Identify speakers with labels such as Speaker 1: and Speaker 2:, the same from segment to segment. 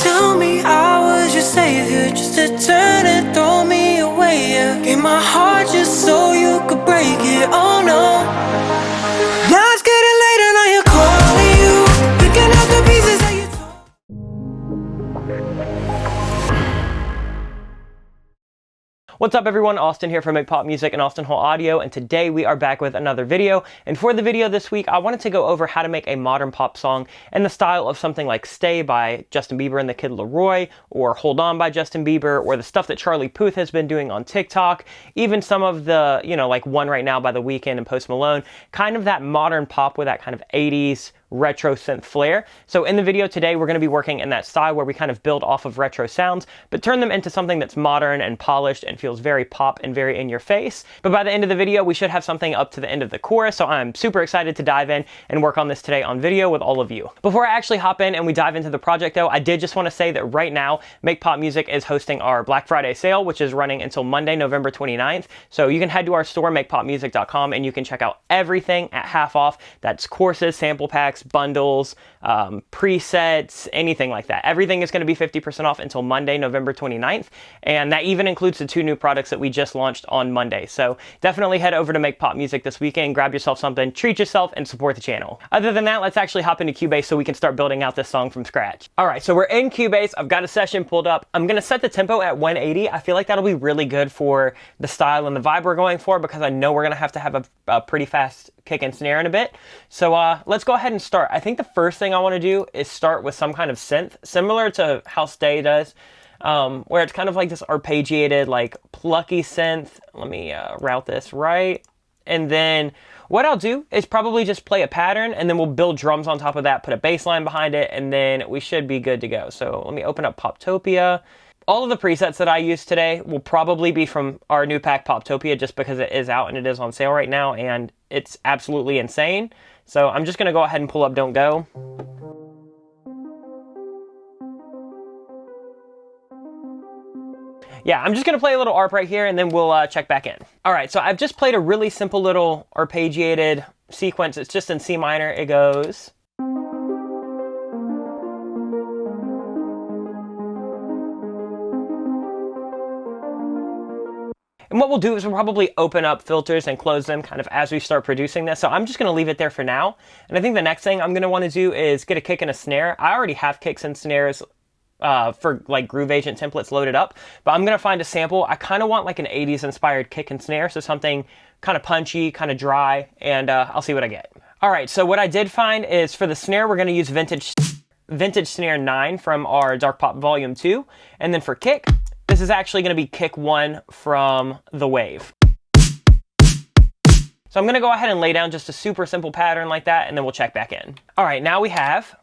Speaker 1: Tell me I was your savior, just to turn and throw me away. Yeah. Gave my heart just so you could break it. Oh no. Now it's getting late and I am calling you, picking up the pieces that you told.
Speaker 2: What's up everyone, Austin here from Make Pop Music and Austin Hall Audio, and today we are back with another video. And for the video this week, I wanted to go over how to make a modern pop song in the style of something like Stay by Justin Bieber and the Kid Laroi, or Hold On by Justin Bieber, or the stuff that Charlie Puth has been doing on TikTok, even some of the, like One Right Now by The Weeknd and Post Malone, kind of that modern pop with that kind of 80s retro synth flair. So in the video today, we're going to be working in that style where we kind of build off of retro sounds, but turn them into something that's modern and polished and feels very pop and very in your face. But by the end of the video, we should have something up to the end of the chorus, so I'm super excited to dive in and work on this today on video with all of you. Before I actually hop in and we dive into the project though, I did just want to say that right now, Make Pop Music is hosting our Black Friday sale, which is running until Monday, November 29th. So you can head to our store, makepopmusic.com, and you can check out everything at half off. That's courses, sample packs, bundles, presets, anything like that. Everything is going to be 50% off until Monday, November 29th, and that even includes the 2 new products that we just launched on Monday. So definitely head over to Make Pop Music this weekend, grab yourself something, treat yourself, and support the channel. Other than that, let's actually hop into Cubase so we can start building out this song from scratch. Alright, so we're in Cubase. I've got a session pulled up. I'm going to set the tempo at 180. I feel like that'll be really good for the style and the vibe we're going for, because I know we're going to have a pretty fast kick and snare in a bit. So let's go ahead and start. I think the first thing I want to do is start with some kind of synth, similar to how Stay does, where it's kind of like this arpeggiated, like plucky synth. Let me route this right. And then what I'll do is probably just play a pattern, and then we'll build drums on top of that, put a bass line behind it, and then we should be good to go. So let me open up Poptopia. All of the presets that I use today will probably be from our new pack Poptopia, just because it is out and it is on sale right now, and it's absolutely insane. So I'm just going to go ahead and pull up Don't Go. Yeah, I'm just going to play a little arp right here, and then we'll check back in. All right, so I've just played a really simple little arpeggiated sequence. It's just in C minor. It goes... And what we'll do is we'll probably open up filters and close them kind of as we start producing this. So I'm just going to leave it there for now. And I think the next thing I'm going to want to do is get a kick and a snare. I already have kicks and snares for like Groove Agent templates loaded up, but I'm going to find a sample. I kind of want like an 80s inspired kick and snare, so something kind of punchy, kind of dry, and I'll see what I get. All right, so what I did find is for the snare, we're going to use Vintage Snare 9 from our Dark Pop Volume 2. And then for kick, this is actually going to be kick 1 from The Wave. So I'm going to go ahead and lay down just a super simple pattern like that, and then we'll check back in. All right, now we have...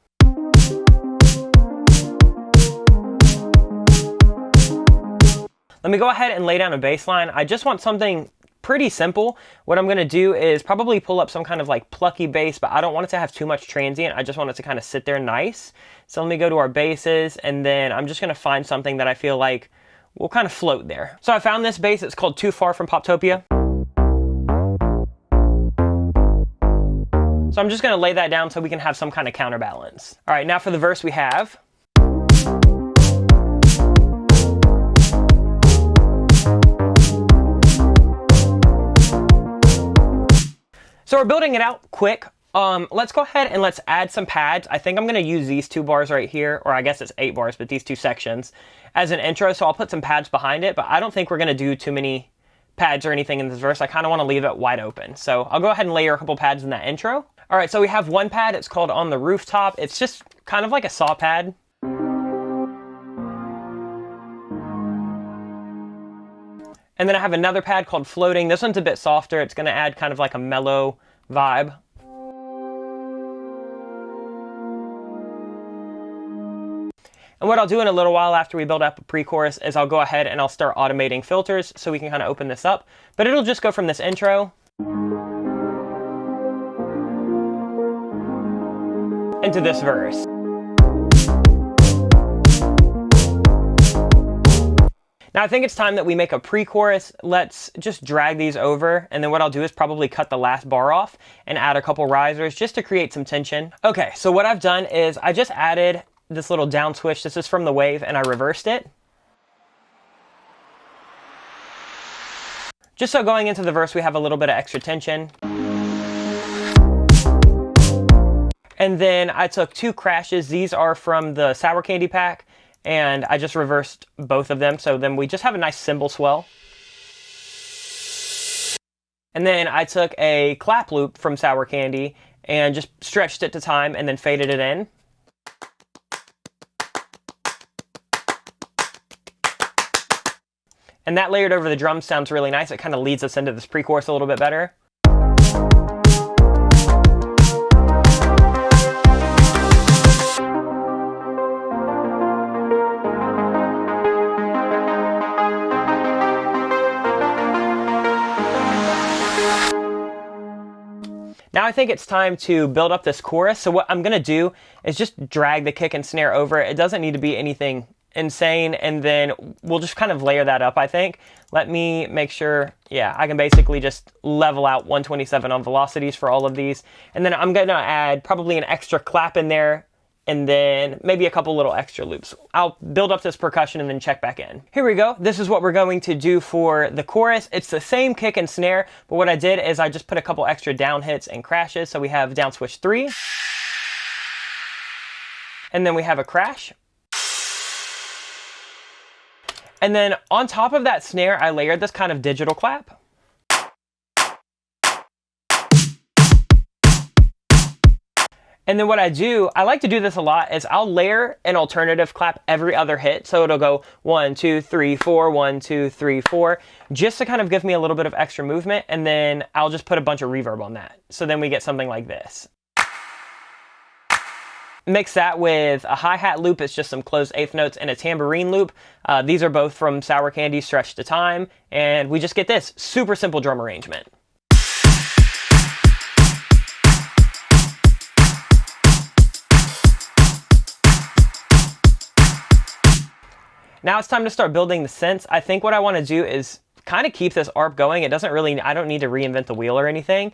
Speaker 2: Let me go ahead and lay down a bass line. I just want something pretty simple. What I'm going to do is probably pull up some kind of like plucky bass, but I don't want it to have too much transient. I just want it to kind of sit there nice. So let me go to our basses, and then I'm just going to find something that I feel like will kind of float there. So I found this bass. It's called Too Far from Poptopia. So I'm just going to lay that down so we can have some kind of counterbalance. All right, now for the verse we have... So we're building it out quick. Let's go ahead and let's add some pads. I think I'm going to use these 2 bars right here, or I guess it's 8 bars, but these 2 sections as an intro. So I'll put some pads behind it, but I don't think we're going to do too many pads or anything in this verse. I kind of want to leave it wide open. So I'll go ahead and layer a couple pads in that intro. All right, so we have one pad. It's called On the Rooftop. It's just kind of like a saw pad. And then I have another pad called Floating. This one's a bit softer. It's going to add kind of like a mellow vibe. And what I'll do in a little while after we build up a pre-chorus is I'll go ahead and I'll start automating filters so we can kind of open this up. But it'll just go from this intro into this verse. Now I think it's time that we make a pre-chorus. Let's just drag these over, and then what I'll do is probably cut the last bar off and add a couple risers just to create some tension. Okay, so what I've done is I just added this little down switch. This is from the Wave, and I reversed it. Just so going into the verse we have a little bit of extra tension. And then I took 2 crashes. These are from the Sour Candy pack, and I just reversed both of them. So then we just have a nice cymbal swell. And then I took a clap loop from Sour Candy and just stretched it to time and then faded it in. And that layered over the drums sounds really nice. It kind of leads us into this pre-chorus a little bit better. Now I think it's time to build up this chorus. So what I'm gonna do is just drag the kick and snare over it. It doesn't need to be anything insane, and then we'll just kind of layer that up, I think. Let me make sure, yeah, I can basically just level out 127 on velocities for all of these. And then I'm gonna add probably an extra clap in there, and then maybe a couple little extra loops. I'll build up this percussion and then check back in. Here we go. This is what we're going to do for the chorus. It's the same kick and snare, but what I did is I just put a couple extra down hits and crashes. So we have down switch 3, and then we have a crash. And then on top of that snare, I layered this kind of digital clap. And then what I do, I like to do this a lot, is I'll layer an alternative clap every other hit. So it'll go 1, 2, 3, 4, 1, 2, 3, 4, just to kind of give me a little bit of extra movement. And then I'll just put a bunch of reverb on that. So then we get something like this. Mix that with a hi-hat loop. It's just some closed eighth notes and a tambourine loop. These are both from Sour Candy, Stretched to Time. And we just get this super simple drum arrangement. Now it's time to start building the synths. I think what I want to do is kind of keep this ARP going. It doesn't really, I don't need to reinvent the wheel or anything.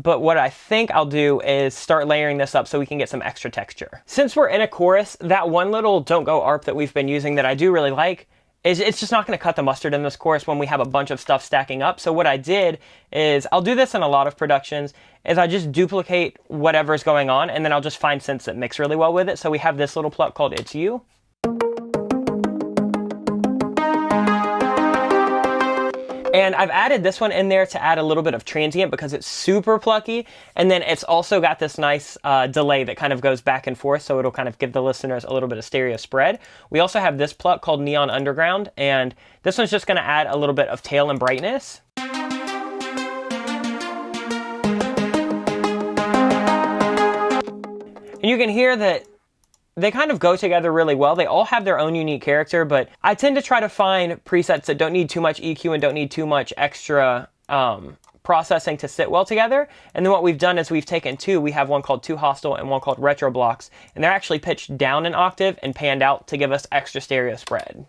Speaker 2: But what I think I'll do is start layering this up so we can get some extra texture. Since we're in a chorus, that one little don't go ARP that we've been using that I do really like, it's just not going to cut the mustard in this chorus when we have a bunch of stuff stacking up. So what I did is, I'll do this in a lot of productions, is I just duplicate whatever's going on, and then I'll just find synths that mix really well with it. So we have this little pluck called It's You. And I've added this one in there to add a little bit of transient because it's super plucky. And then it's also got this nice delay that kind of goes back and forth, so it'll kind of give the listeners a little bit of stereo spread. We also have this pluck called Neon Underground, and this one's just going to add a little bit of tail and brightness. And you can hear that they kind of go together really well. They all have their own unique character, but I tend to try to find presets that don't need too much EQ and don't need too much extra processing to sit well together. And then what we've done is we've taken 2. We have one called Too Hostile and one called Retro Blocks, and they're actually pitched down an octave and panned out to give us extra stereo spread.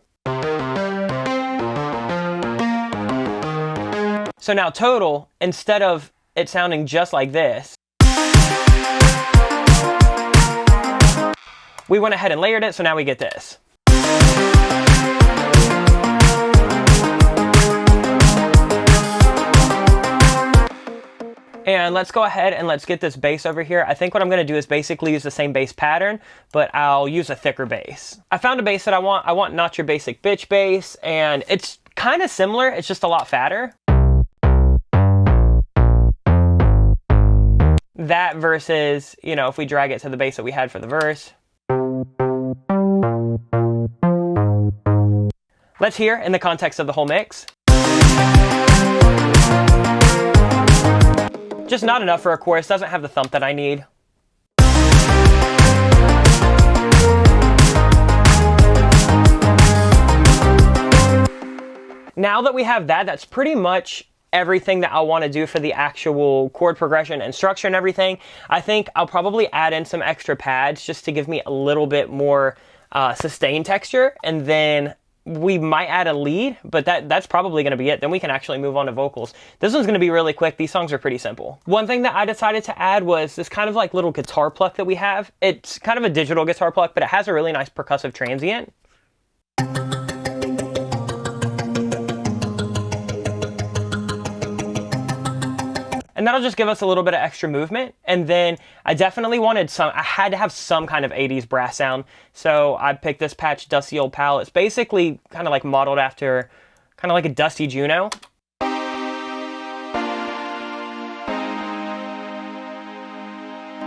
Speaker 2: So now total, instead of it sounding just like this, we went ahead and layered it, so now we get this. And let's go ahead and let's get this bass over here. I think what I'm gonna do is basically use the same bass pattern, but I'll use a thicker bass. I found a bass that I want. I want Not Your Basic Bitch bass, and it's kind of similar, it's just a lot fatter. That versus, you know, if we drag it to the bass that we had for the verse. Let's hear in the context of the whole mix. Just not enough for a chorus, doesn't have the thump that I need. Now that we have that, that's pretty much everything that I'll want to do for the actual chord progression and structure and everything. I think I'll probably add in some extra pads just to give me a little bit more sustained texture, and then we might add a lead, but that's probably going to be it. Then we can actually move on to vocals. This one's going to be really quick. These songs are pretty simple. One thing that I decided to add was this kind of like little guitar pluck that we have. It's kind of a digital guitar pluck, but it has a really nice percussive transient. And that'll just give us a little bit of extra movement. And then I definitely wanted I had to have some kind of 80s brass sound. So I picked this patch, Dusty Old Pal. It's basically kind of like modeled after kind of like a dusty Juno.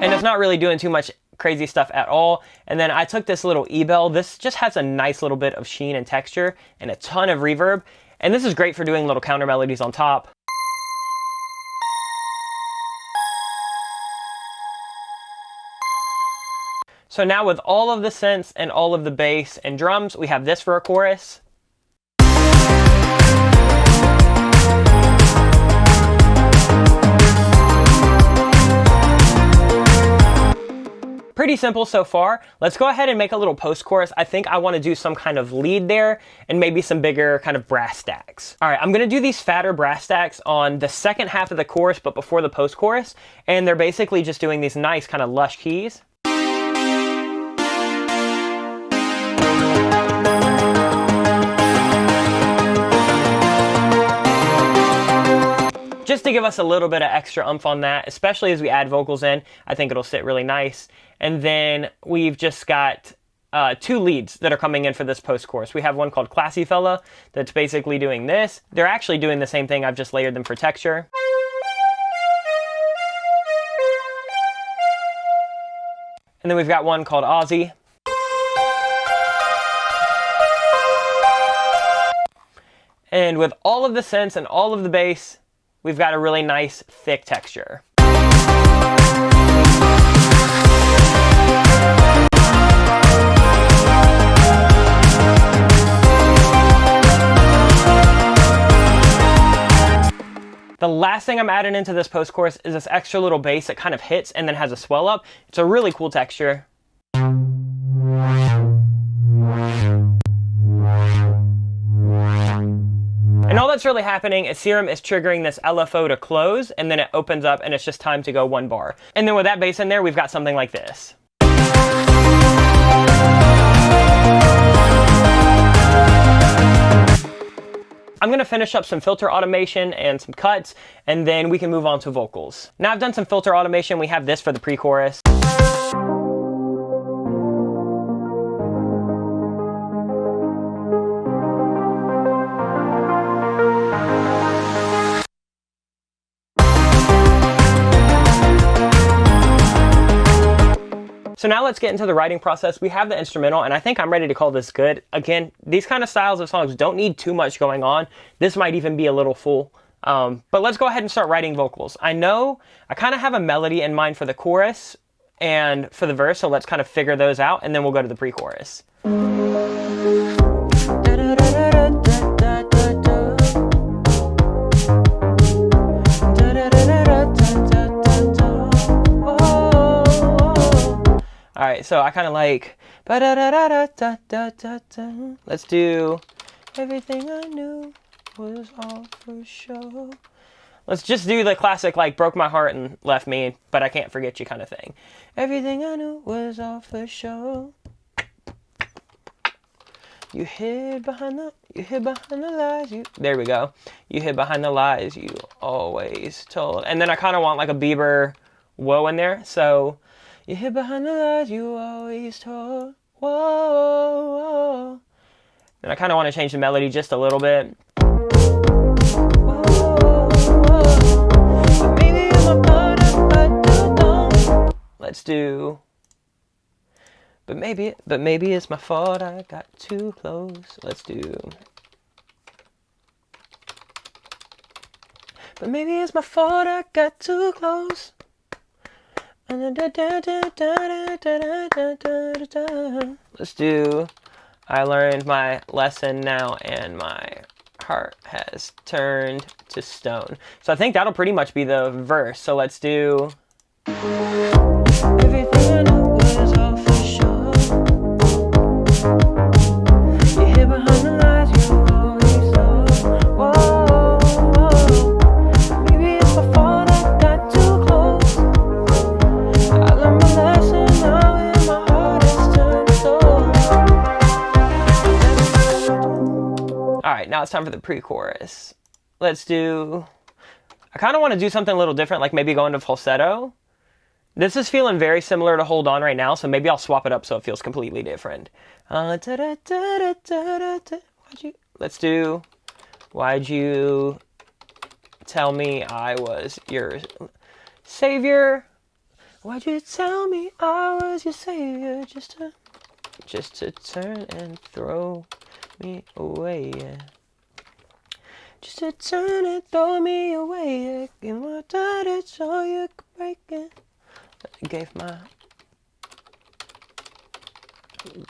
Speaker 2: And it's not really doing too much crazy stuff at all. And then I took this little E-bell. This just has a nice little bit of sheen and texture and a ton of reverb. And this is great for doing little counter melodies on top. So now with all of the synths and all of the bass and drums, we have this for a chorus. Pretty simple so far. Let's go ahead and make a little post-chorus. I think I want to do some kind of lead there and maybe some bigger kind of brass stacks. All right, I'm going to do these fatter brass stacks on the second half of the chorus, but before the post-chorus. And they're basically just doing these nice kind of lush keys. Just to give us a little bit of extra oomph on that, especially as we add vocals in. I think it'll sit really nice. And then we've just got 2 leads that are coming in for this post-chorus. We have one called Classy Fella that's basically doing this. They're actually doing the same thing, I've just layered them for texture. And then we've got one called Aussie. And with all of the synths and all of the bass, we've got a really nice thick texture. The last thing I'm adding into this post-chorus is this extra little bass that kind of hits and then has a swell up. It's a really cool texture. And all that's really happening is Serum is triggering this LFO to close, and then it opens up and it's just time to go 1 bar. And then with that bass in there, we've got something like this. I'm going to finish up some filter automation and some cuts, and then we can move on to vocals. Now I've done some filter automation. We have this for the pre-chorus. So now let's get into the writing process. We have the instrumental, and I think I'm ready to call this good. Again, these kind of styles of songs don't need too much going on. This might even be a little full. But let's go ahead and start writing vocals. I know I kind of have a melody in mind for the chorus and for the verse, so let's kind of figure those out, and then we'll go to the pre-chorus. Alright, so I kind of like, let's do, everything I knew was all for show. Let's just do the classic, like, broke my heart and left me, but I can't forget you kind of thing. Everything I knew was all for show. You hid behind the lies there we go. You hid behind the lies you always told. And then I kind of want like a Bieber whoa in there, so you hid behind the lies you always told. Whoa, whoa. And I kind of want to change the melody just a little bit. Whoa, whoa. Maybe I'm a part of what. Let's do. But maybe it's my fault I got too close. Let's do. But maybe it's my fault I got too close. Let's do, I learned my lesson now and my heart has turned to stone. So I think that'll pretty much be the verse. So let's do. Everything I knew was all for sure. You hid behind the light. now it's time for the pre-chorus. Let's do, I kind of want to do something a little different, like maybe go into falsetto. This is feeling very similar to Hold On right now, so maybe I'll swap it up so it feels completely different. Let's do, why'd you tell me I was your savior? Why'd you tell me I was your savior? Just to turn and throw me away, yeah. Just to turn and throw me away, yeah. Give my daddy so you could break it. Gave my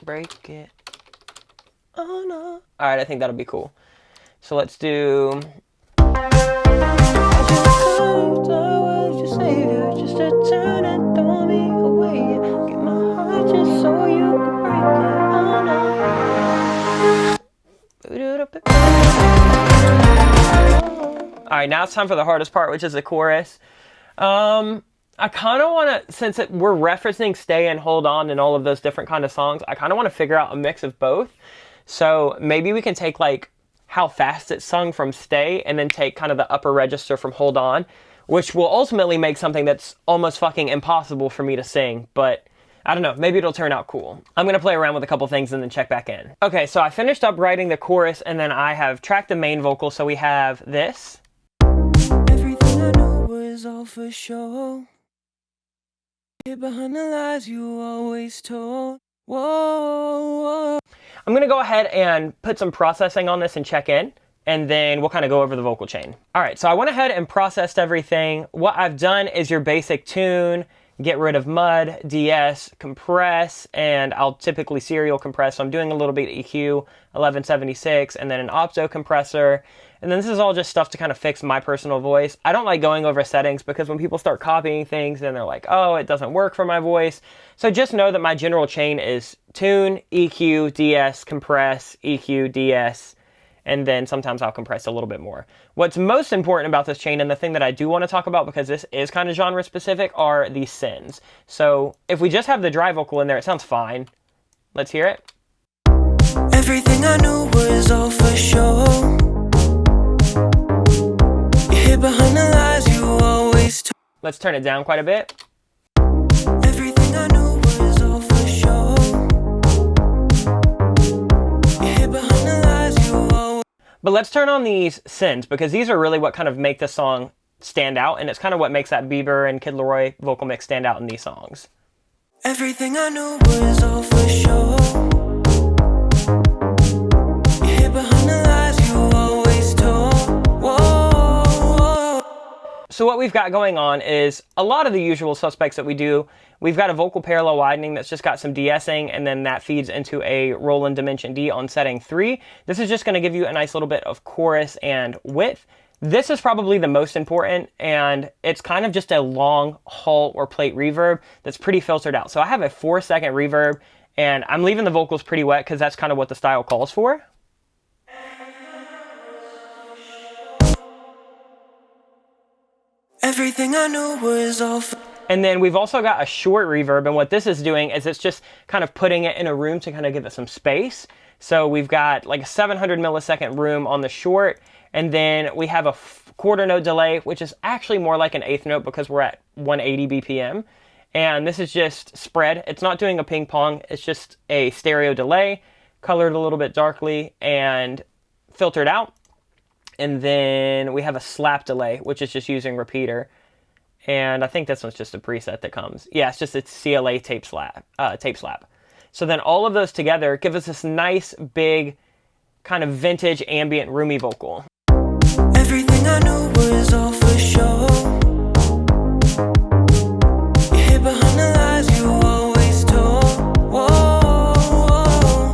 Speaker 2: break it. Oh no. Alright, I think that'll be cool. So let's do. Just to turn and throw me away. Get my heart just so you can break it. Oh no. Alright, now it's time for the hardest part, which is the chorus. I kind of want to, since we're referencing Stay and Hold On and all of those different kind of songs, I kind of want to figure out a mix of both. So maybe we can take like how fast it's sung from Stay and then take kind of the upper register from Hold On, which will ultimately make something that's almost fucking impossible for me to sing, but I don't know, maybe it'll turn out cool. I'm gonna play around with a couple things and then check back in. Okay, so I finished up writing the chorus and then I have tracked the main vocal, so we have this.
Speaker 1: Everything I knew was all for show. Hid behind the lies you always told. Whoa.
Speaker 2: I'm gonna go ahead and put some processing on this and check in, and then we'll kind of go over the vocal chain. All right, so I went ahead and processed everything. What I've done is your basic tune, get rid of mud, DS, compress, and I'll typically serial compress. So I'm doing a little bit of EQ, 1176, and then an opto compressor. And then this is all just stuff to kind of fix my personal voice. I don't like going over settings because when people start copying things, then they're like, oh, it doesn't work for my voice. So just know that my general chain is tune, EQ, DS, compress, EQ, DS, and then sometimes I'll compress a little bit more. What's most important about this chain, and the thing that I do want to talk about because this is kind of genre specific, are the synths. So if we just have the dry vocal in there, it sounds fine. Let's hear it.
Speaker 1: Everything I knew was all for show. You hid behind the lies you always told.
Speaker 2: Let's turn it down quite a bit.
Speaker 1: Everything I knew was all for show. You hid behind the lies you always.
Speaker 2: But let's turn on these synths because these are really what kind of make this song stand out, and it's kind of what makes that Bieber and Kid Laroi vocal mix stand out in these songs.
Speaker 1: Everything I knew was all for show. You hid behind the lies you always told. Whoa.
Speaker 2: So what we've got going on is a lot of the usual suspects that we do. We've got a vocal parallel widening that's just got some de-essing, and then that feeds into a Roland Dimension D on setting 3. This is just going to give you a nice little bit of chorus and width. This is probably the most important, and it's kind of just a long halt or plate reverb that's pretty filtered out. So I have a 4-second reverb, and I'm leaving the vocals pretty wet because that's kind of what the style calls for.
Speaker 1: Everything I knew was all for.
Speaker 2: And then we've also got a short reverb, and what this is doing is it's just kind of putting it in a room to kind of give it some space. So we've got like a 700 millisecond room on the short, and then we have a quarter note delay, which is actually more like an eighth note because we're at 180 BPM. And this is just spread. It's not doing a ping pong, it's just a stereo delay, colored a little bit darkly and filtered out. And then we have a slap delay, which is just using repeater. And I think this one's just a preset that comes. Yeah, it's just a CLA tape slap. So then all of those together give us this nice, big, kind of vintage, ambient, roomy vocal.
Speaker 1: Everything I knew was all for show. You hid behind the lies you always told. Whoa.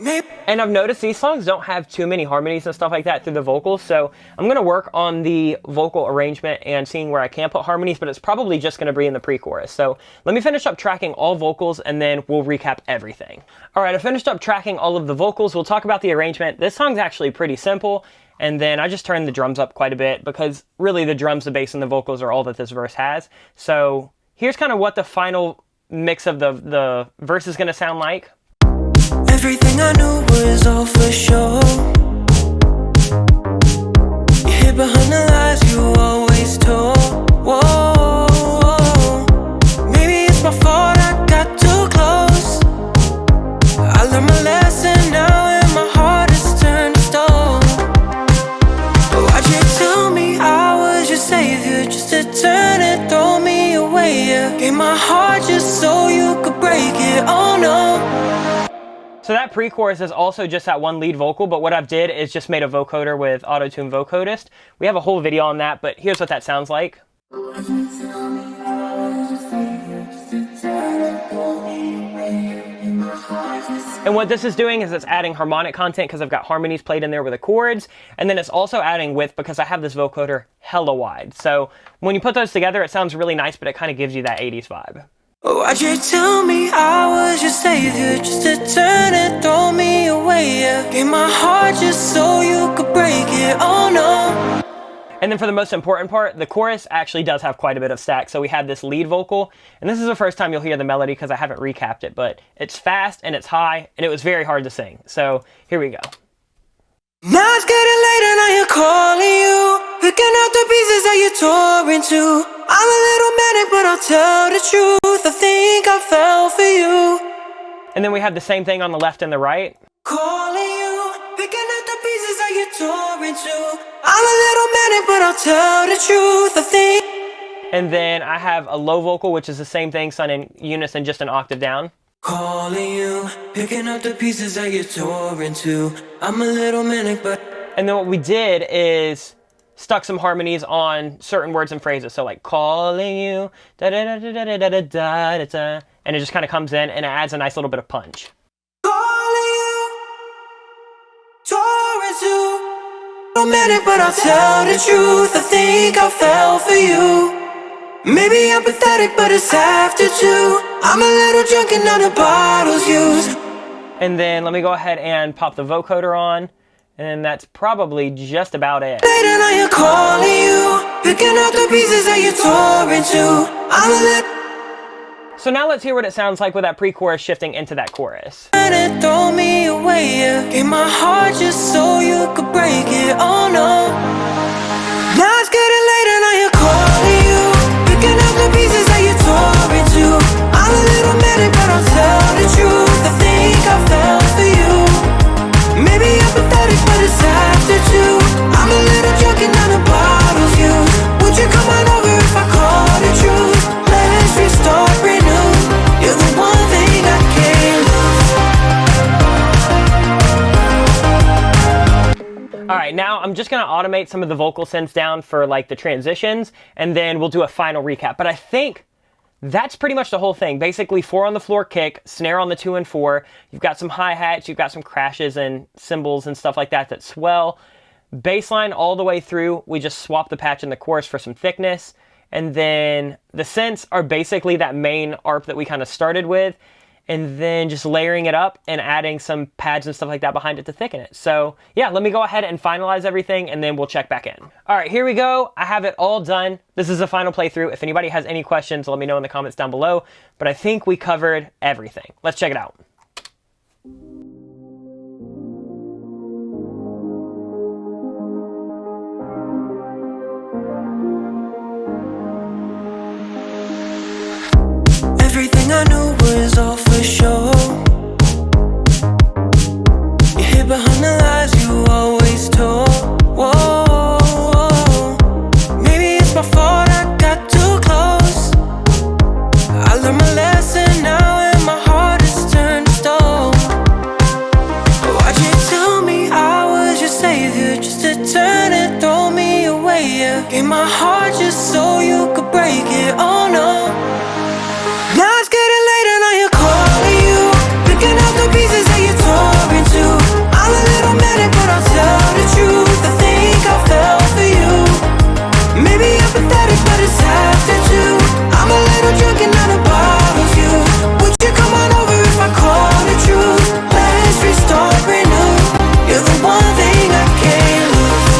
Speaker 1: Maybe.
Speaker 2: And I've noticed these songs don't have too many harmonies and stuff like that through the vocals, so I'm going to work on the vocal arrangement and seeing where I can put harmonies, but it's probably just going to be in the pre-chorus. So let me finish up tracking all vocals, and then we'll recap everything. All right, I finished up tracking all of the vocals. We'll talk about the arrangement. This song's actually pretty simple, and then I just turned the drums up quite a bit because really the drums, the bass, and the vocals are all that this verse has. So here's kind of what the final mix of the verse is going to sound like.
Speaker 1: Everything I knew was all for show. behind the lies you always told. Whoa, maybe it's my fault I got too close. I learned my lesson now and my heart is turned to stone. But why'd you tell me I was your savior just to turn and throw me away? Yeah, gave my heart just so you could break it. Oh no.
Speaker 2: So that pre-chorus is also just that one lead vocal, but what I've did is just made a vocoder with Auto-Tune Vocodist. We have a whole video on that, but here's what that sounds like. And what this is doing is it's adding harmonic content because I've got harmonies played in there with the chords, and then it's also adding width because I have this vocoder hella wide. So when you put those together, it sounds really nice, but it kind of gives you that 80s vibe.
Speaker 1: Why'd you tell me I was your savior just to turn and throw me away? Yeah, gave my heart just so you could break it. Oh no.
Speaker 2: And then for the most important part, the chorus actually does have quite a bit of stack. So we have this lead vocal, and this is the first time you'll hear the melody because I haven't recapped it, but it's fast and it's high, and it was very hard to sing. So here we go.
Speaker 1: Now it's getting late and I am calling you, picking up the pieces that you tore into. I'm a little manic, but I'll tell the truth. I think I fell for you.
Speaker 2: And then we have the same thing on the left and the right.
Speaker 1: Calling you, picking up the pieces that you tore into. I'm a little manic, but I'll tell the truth. I think.
Speaker 2: And then I have a low vocal, which is the same thing, sung in unison, just an octave down.
Speaker 1: Calling you, picking up the pieces that you tore into. I'm a little manic, but.
Speaker 2: And then what we did is stuck some harmonies on certain words and phrases. So like calling you, da da da da da da da da da, and it just kind of comes in and it adds a nice little bit of punch.
Speaker 1: Calling you, tore into. Romantic, but I'll tell the truth. I think I fell for you. Maybe I'm pathetic, but it's after 2. I'm a little drunk and none of the bottles used.
Speaker 2: And then let me go ahead and pop the vocoder on. And that's probably just about it.
Speaker 1: Later I am calling you, picking up the pieces that you tore into. I'm a little.
Speaker 2: So now let's hear what it sounds like with that pre-chorus shifting into that chorus.
Speaker 1: And throw me away, yeah. Gave my heart just so you could break it. Oh no. Now it's getting late and I am calling you, picking up the pieces that you tore into. I'm a little manic, but I'll tell the truth. I think I fell for you. Maybe I'm pathetic, but it's after 2. I'm a little drunk and none of the bottles used. Would you come on over if I call the truth? Let's restart, renew. You're the one thing I can't lose.
Speaker 2: All right, now I'm just gonna automate some of the vocal synths down for like the transitions, and then we'll do a final recap. But I think that's pretty much the whole thing. Basically 4 on the floor kick, snare on the 2 and 4. You've got some hi-hats, you've got some crashes and cymbals and stuff like that that swell. Bassline all the way through. We just swap the patch in the chorus for some thickness. And then the synths are basically that main ARP that we kind of started with. And then just layering it up and adding some pads and stuff like that behind it to thicken it. So yeah, let me go ahead and finalize everything and then we'll check back in. All right, here we go. I have it all done. This is a final playthrough. If anybody has any questions, let me know in the comments down below. But I think we covered everything. Let's check it out.
Speaker 1: Everything I knew was all for show. You hid behind the lies you always told. Whoa, maybe it's my fault I got too close. I learned my lesson now and my heart is turned to stone. Why'd you tell me I was your savior just to turn and throw me away? Yeah, gave my heart just so you could break it. Oh no. Now it's getting late and I am calling you, picking up the pieces that you tore into. I'm a little manic, but I'll tell the truth. I think I fell for you. Maybe I'm pathetic, but it's after 2. I'm a little drunk and none of the bottles used. Would you come on over if I call the truth? Let's restart, renew. You're the one thing I can't lose.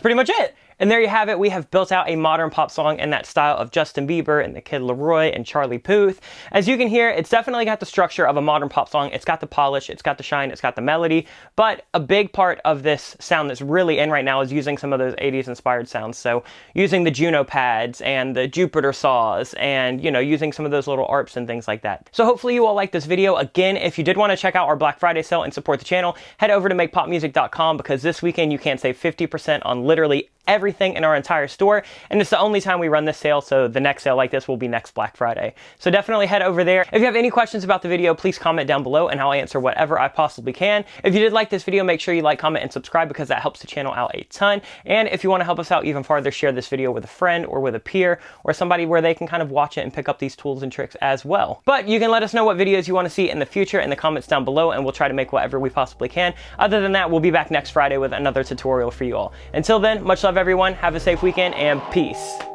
Speaker 2: that's pretty much it. And there you have it. We have built out a modern pop song in that style of Justin Bieber and the Kid Laroi and Charlie Puth. As you can hear, it's definitely got the structure of a modern pop song. It's got the polish, it's got the shine, it's got the melody, but a big part of this sound that's really in right now is using some of those 80s inspired sounds. So using the Juno pads and the Jupiter saws and, you know, using some of those little arps and things like that. So hopefully you all like this video. Again, if you did want to check out our Black Friday sale and support the channel, head over to makepopmusic.com because this weekend you can save 50% on literally everything in our entire store, and it's the only time we run this sale, so the next sale like this will be next Black Friday. So definitely head over there. If you have any questions about the video, please comment down below and I'll answer whatever I possibly can. If you did like this video, make sure you like, comment, and subscribe because that helps the channel out a ton. And if you want to help us out even farther, share this video with a friend or with a peer or somebody where they can kind of watch it and pick up these tools and tricks as well. But you can let us know what videos you want to see in the future in the comments down below, and we'll try to make whatever we possibly can. Other than that, we'll be back next Friday with another tutorial for you all. Until then, much love everyone, have a safe weekend, and peace.